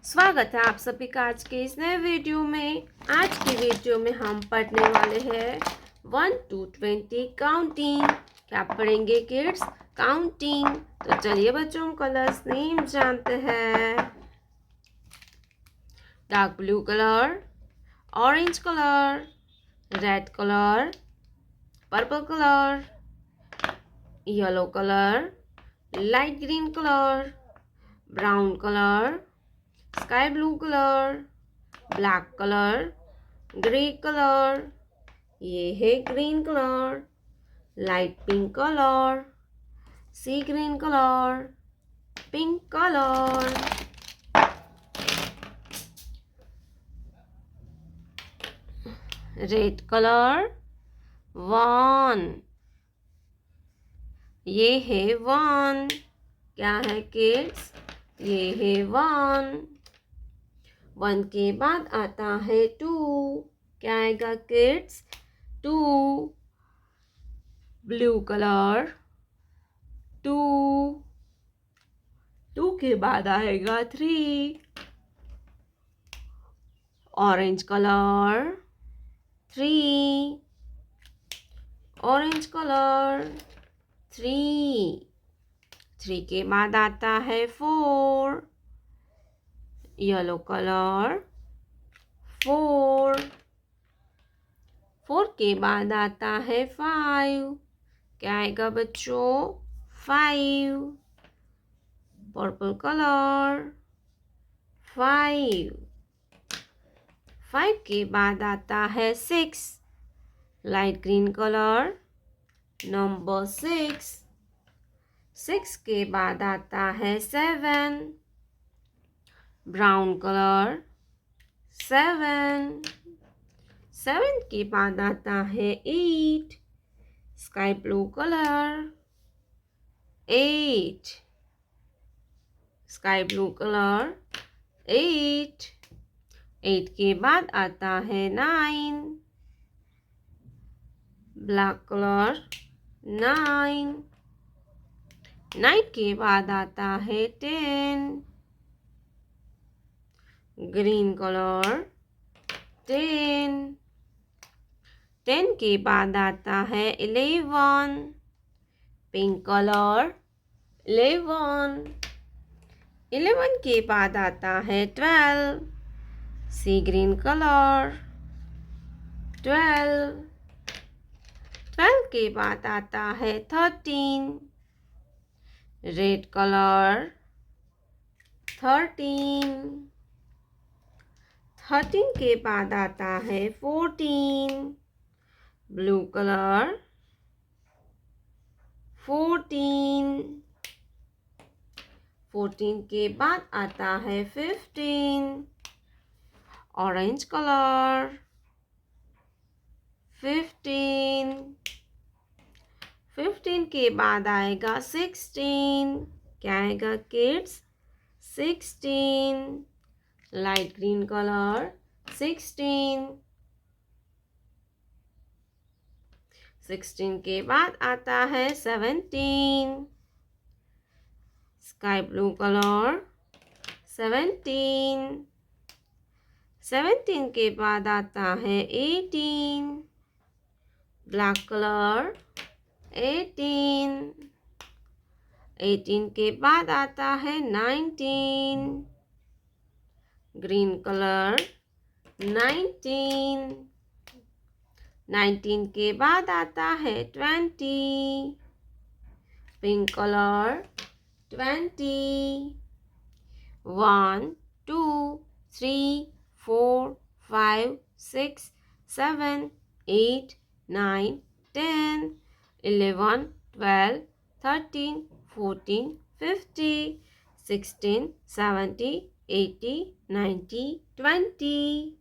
स्वागत है आप सभी का आज के इस नए वीडियो में। आज की वीडियो में हम पढ़ने वाले हैं 1 to 20 काउंटिंग। क्या पढ़ेंगे किड्स? काउंटिंग। तो चलिए बच्चों कलर्स नेम जानते हैं। Dark blue colour, orange colour, red colour, purple colour, yellow colour, light green colour, brown colour, sky blue colour, black colour, grey colour, ये है green colour, light pink colour, sea green colour, pink colour, red colour, 1, ये है 1। क्या है kids? ये है 1। 1 के बाद आता है 2। क्या आएगा किड्स? 2, ब्लू कलर, 2, 2 के बाद आएगा 3, ऑरेंज कलर, 3, ऑरेंज कलर, 3, 3 के बाद आता है 4, येलो कलर, 4, 4 के बाद आता है 5। क्या आएगा बच्चों? 5, पर्पल कलर, 5, 5 के बाद आता है 6, लाइट ग्रीन कलर, नंबर 6, 6 के बाद आता है 7, ब्राउन कलर, 7, 7 के बाद आता है 8, sky blue colour, 8, sky blue colour, 8, 8 के बाद आता है 9, ब्लैक कलर, 9, 9 के बाद आता है 10, ग्रीन कलर, 10, 10 के बाद आता है 11, पिंक कलर, 11, 11 के बाद आता है 12, सी ग्रीन कलर, 12, 12 के बाद आता है 13, रेड कलर, 13, 13 के बाद आता है 14, ब्लू कलर, 14, 14 के बाद आता है 15, ऑरेंज कलर, 15, 15 के बाद आएगा 16। क्या आएगा किड्स? 16, लाइट ग्रीन कलर, 16, 16 के बाद आता है 17, स्काई ब्लू कलर, 17, 17 के बाद आता है 18, ब्लैक कलर, 18, 18 के बाद आता है 19, ग्रीन कलर, 19, 19 के बाद आता है 20, पिंक कलर, 20, 1, 2, 3, 4, 5, 6, 7, 8, 9, 10, 11, 12, 13, 14, 15, 16, 17, 18, 19, 20.